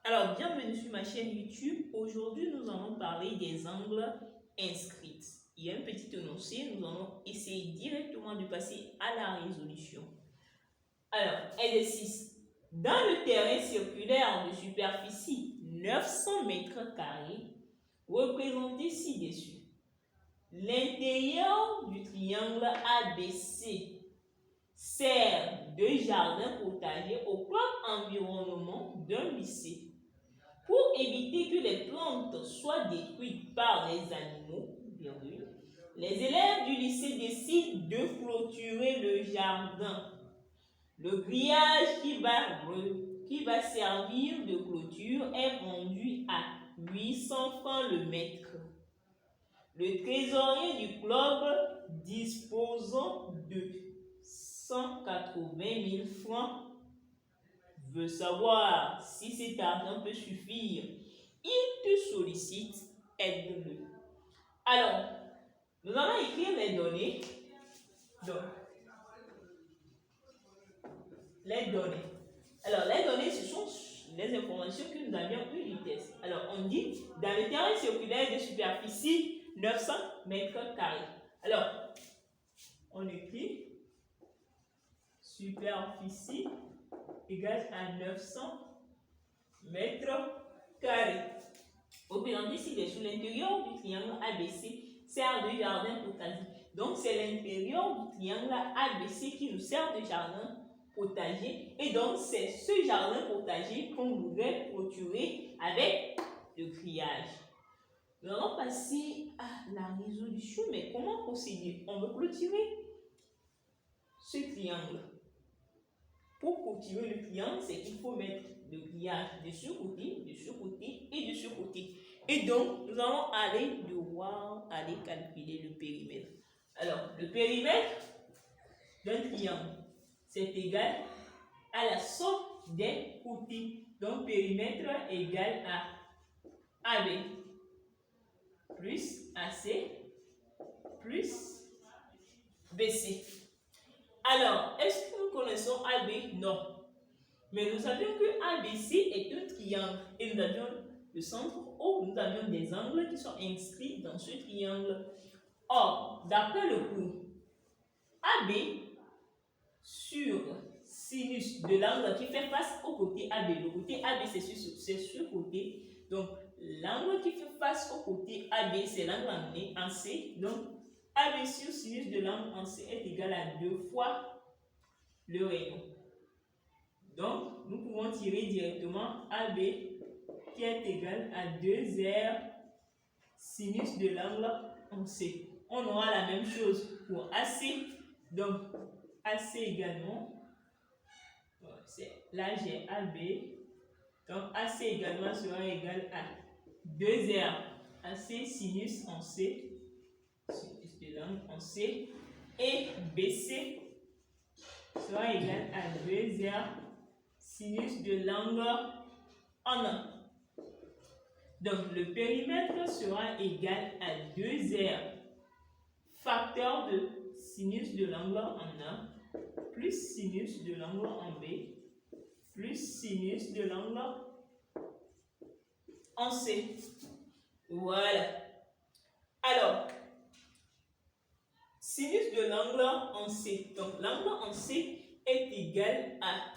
Alors, bienvenue sur ma chaîne YouTube. Aujourd'hui, nous allons parler des angles inscrits. Il y a un petit énoncé, nous allons essayer directement de passer à la résolution. Alors, exercice. Dans le terrain circulaire de superficie 900 mètres carrés, représenté ci-dessus, l'intérieur du triangle ABC sert de jardin potager au plan environnement d'un lycée. Pour éviter que les plantes soient détruites par les animaux, les élèves du lycée décident de clôturer le jardin. Le grillage qui va servir de clôture est vendu à 800 francs le mètre. Le trésorier du club, disposant de 180 000 francs, veut savoir si cet argent peut suffire. Il te sollicite, aide-le. Alors, nous allons écrire les données. Donc, les données. Alors, les données, ce sont les informations que nous avions eues du test. Alors, on dit, dans le terrain circulaire de superficie, 900 mètres carrés. Alors, on écrit superficie égale à 900 mètres carrés. Représenté ci-dessous, l'intérieur du triangle ABC sert de jardin potager. Donc, c'est l'intérieur du triangle ABC qui nous sert de jardin potager. Et donc, c'est ce jardin potager qu'on voudrait clôturer avec le grillage. Nous allons passer à la résolution. Mais comment procéder? On veut clôturer ce triangle. Pour clôturer le triangle, c'est qu'il faut mettre le grillage de ce côté et de ce côté. Et donc, nous allons devoir aller calculer le périmètre. Alors, le périmètre d'un triangle, c'est égal à la somme des côtés. Donc, périmètre égal à AB plus AC plus BC. Alors, est-ce que nous connaissons AB? Non. Mais nous savions que ABC est un triangle et nous avions le centre O, nous avions des angles qui sont inscrits dans ce triangle. Or, d'après le cours, AB sur sinus de l'angle qui fait face au côté AB. Le côté AB, c'est ce côté. Donc, l'angle qui fait face au côté AB, c'est l'angle en C. Donc, AB sur sinus de l'angle en C est égal à 2 fois le rayon. Donc, nous pouvons tirer directement AB qui est égal à 2R sinus de l'angle en C. On aura la même chose pour AC. Donc, AC également, là j'ai AB. Donc, AC également sera égal à 2R AC sinus en C. Sinus de l'angle en C. Et BC sera égal à 2R sinus de l'angle en A. Donc, le périmètre sera égal à 2R facteur de sinus de l'angle en A plus sinus de l'angle en B plus sinus de l'angle en C. Voilà. Alors, sinus de l'angle en C. Donc, l'angle en C est égal à...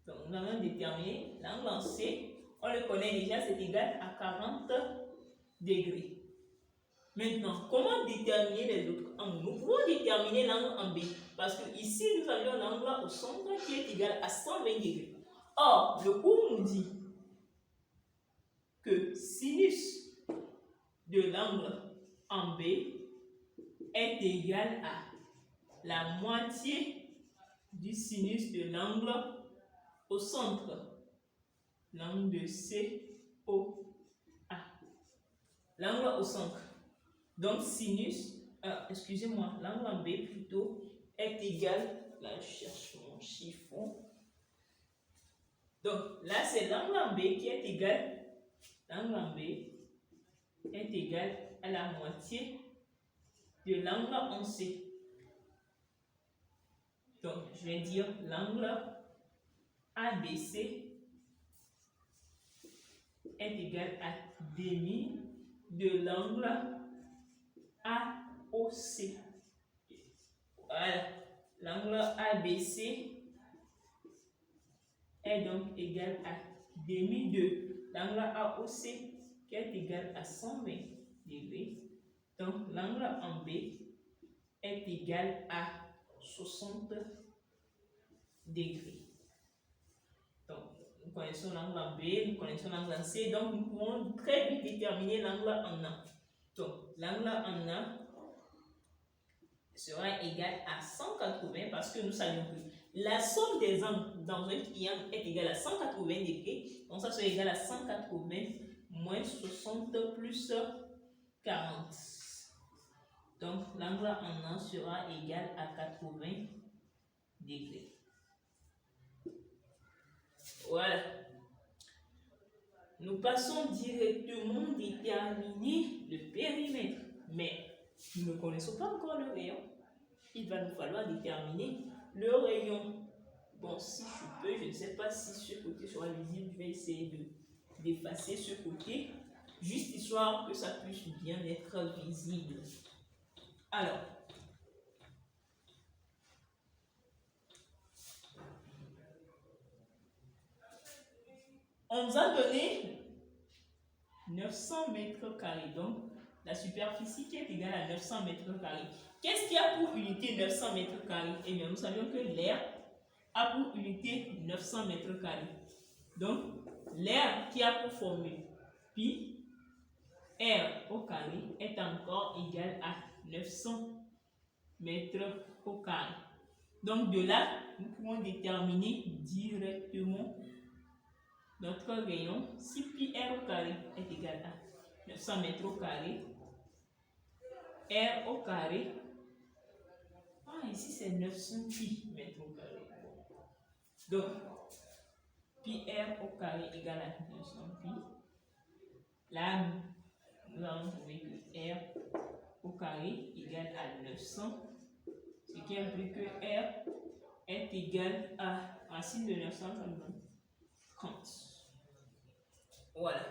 Donc, nous allons déterminer l'angle en C. On le connaît déjà, c'est égal à 40 degrés. Maintenant, comment déterminer les autres angles? Nous pouvons déterminer l'angle en B. Parce que ici, nous avions l'angle au centre qui est égal à 120 degrés. Or, le cours nous dit que sinus de l'angle en B est égal à la moitié du sinus de l'angle au centre. L'angle de COA. L'angle au centre. Donc, sinus, l'angle en B plutôt est égal, là je cherche mon chiffon. Donc, là c'est l'angle en B qui est égal, l'angle en B est égal à la moitié de l'angle en C. Donc, je vais dire l'angle ABC est égal à demi de l'angle AOC. Voilà, l'angle ABC est donc égal à demi de l'angle AOC qui est égal à 120 degrés. Donc l'angle en B est égal à 60 degrés. Donc nous connaissons l'angle en B, nous connaissons l'angle en C, donc nous pouvons très vite déterminer l'angle en A. Donc l'angle en A sera égal à 180 parce que nous savions que la somme des angles dans un triangle est égale à 180 degrés. Donc ça sera égal à 180 moins 60 plus 40. Donc l'angle en A sera égal à 80 degrés. Voilà. Nous passons directement déterminer le périmètre. Mais nous ne connaissons pas encore le rayon. Il va nous falloir déterminer le rayon. Bon, si je peux, je ne sais pas si ce côté sera visible, je vais essayer d'effacer ce côté, juste histoire que ça puisse bien être visible. Alors, on nous a donné 900 mètres carrés, donc la superficie qui est égale à 900 mètres carrés. Qu'est-ce qui a pour unité 900 mètres carrés? Eh bien, nous savions que l'air a pour unité 900 mètres carrés. Donc, l'air qui a pour formule pi r au carré est encore égal à 900 mètres au carré. Donc, de là, nous pouvons déterminer directement notre rayon. Si pi r au carré est égal à 900 mètres au carré, r au carré, ici c'est 900 pi mètres au carré. Donc, pi r au carré égale à 900 pi. Là, nous allons trouver que r au carré égale à 900, ce qui implique que r est égal à racine de 900, ça nous donne 30. Voilà.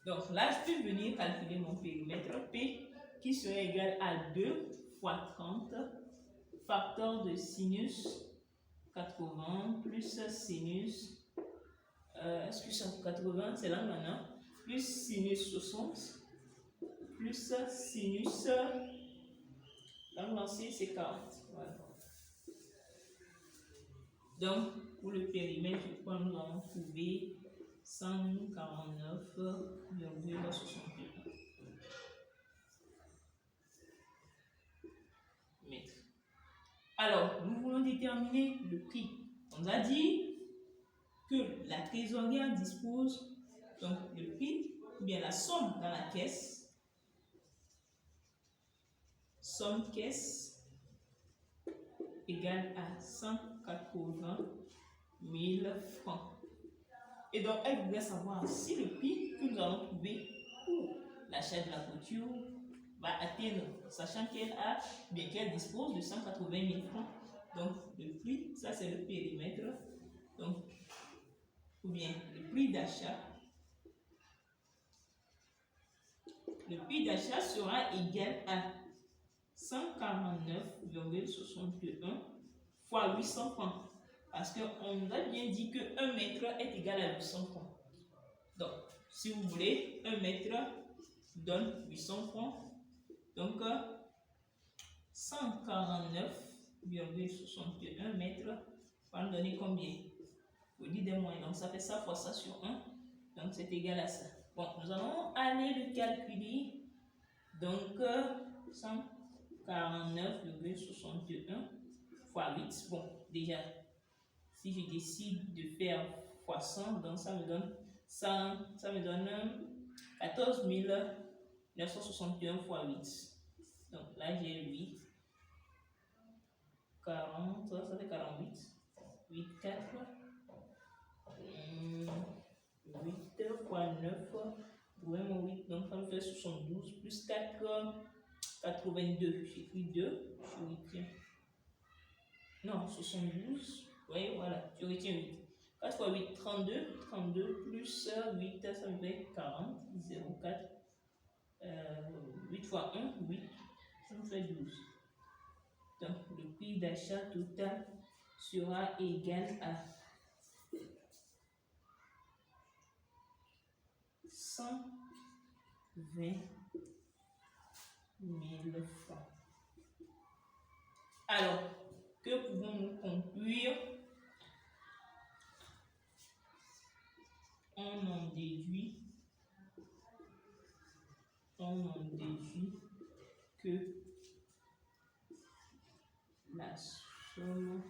Donc là, je peux venir calculer mon périmètre P qui serait égal à 2 fois 30 facteur de sinus 80 plus sinus, est-ce que c'est 80, c'est là maintenant, plus sinus 60, plus sinus, l'angle lancé c'est 40. Voilà. Donc, pour le périmètre, je crois que nous allons trouver 149,61 mètres. Alors, nous voulons déterminer le prix. On nous a dit que la trésorière dispose, donc le prix, ou bien la somme dans la caisse, somme caisse égale à 180 000 francs. Et donc, elle voudrait savoir si le prix que nous allons trouver pour l'achat de la couture va atteindre, sachant qu'elle a, bien qu'elle dispose de 180 000 francs. Donc, le prix, ça c'est le périmètre. Donc, ou bien le prix d'achat. Le prix d'achat sera égal à 149,61 fois 800 francs. Parce qu'on nous a bien dit que 1 mètre est égal à 800 francs. Donc, si vous voulez, 1 mètre donne 800 francs. Donc, 149,61 mètres va nous donner combien? Vous dites des moyens. Donc, ça fait ça fois ça sur 1. Donc, c'est égal à ça. Bon, nous allons aller le calculer. Donc, 149,61 fois 8. Bon, déjà, si je décide de faire fois 100, donc ça me donne 14 961 fois 8. Donc là, j'ai 8, 40, ça fait 48. 8, 4, 8 fois 9, vraiment 8, donc ça me fait 72, plus 4, 82. J'écris 2, je retiens. Non, 72, oui, voilà, je retiens 8. 4 fois 8, 32. 32 plus 8, ça me fait 40. 0,4. 8 fois 1, 8. Ça me fait 12. Donc, le prix d'achat total sera égal à 120 000 francs. Alors, que pouvons-nous conclure? On en déduit que la somme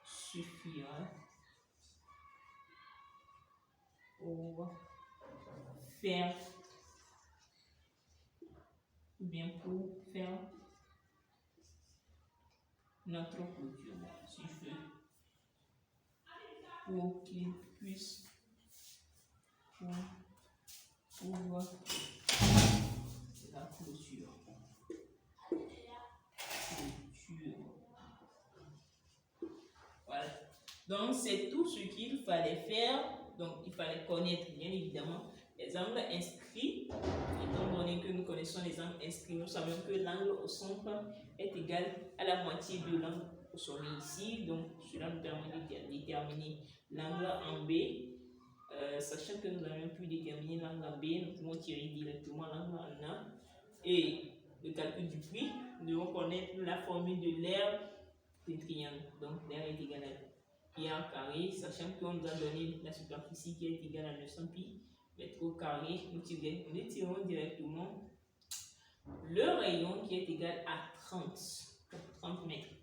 suffira pour faire notre clôture si je veux, pour qu'il puisse pouvoir la clôture. Voilà. Donc, c'est tout ce qu'il fallait faire. Donc, il fallait connaître, bien évidemment, les angles inscrits. Étant donné que nous connaissons les angles inscrits, nous savons que l'angle au centre est égal à la moitié de l'angle au sommet ici. Donc, cela nous permet de déterminer l'angle en B. Sachant que nous avons pu déterminer l'angle en B, nous pouvons tirer directement l'angle en A. Et le calcul du prix, nous devons connaître la formule de l'aire du triangle. Donc, l'aire est égal à pi en carré, sachant qu'on nous a donné la superficie qui est égale à 900 pi mètres au carré. Nous tirons directement le rayon qui est égal à 30 mètres.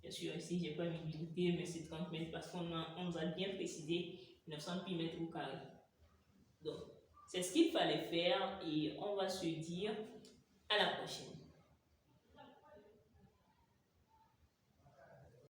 Bien sûr, ici, je n'ai pas mis d'unité, mais c'est 30 mètres parce qu'on nous a bien précisé 900 pi mètres au carré. Donc, c'est ce qu'il fallait faire et on va se dire à la prochaine.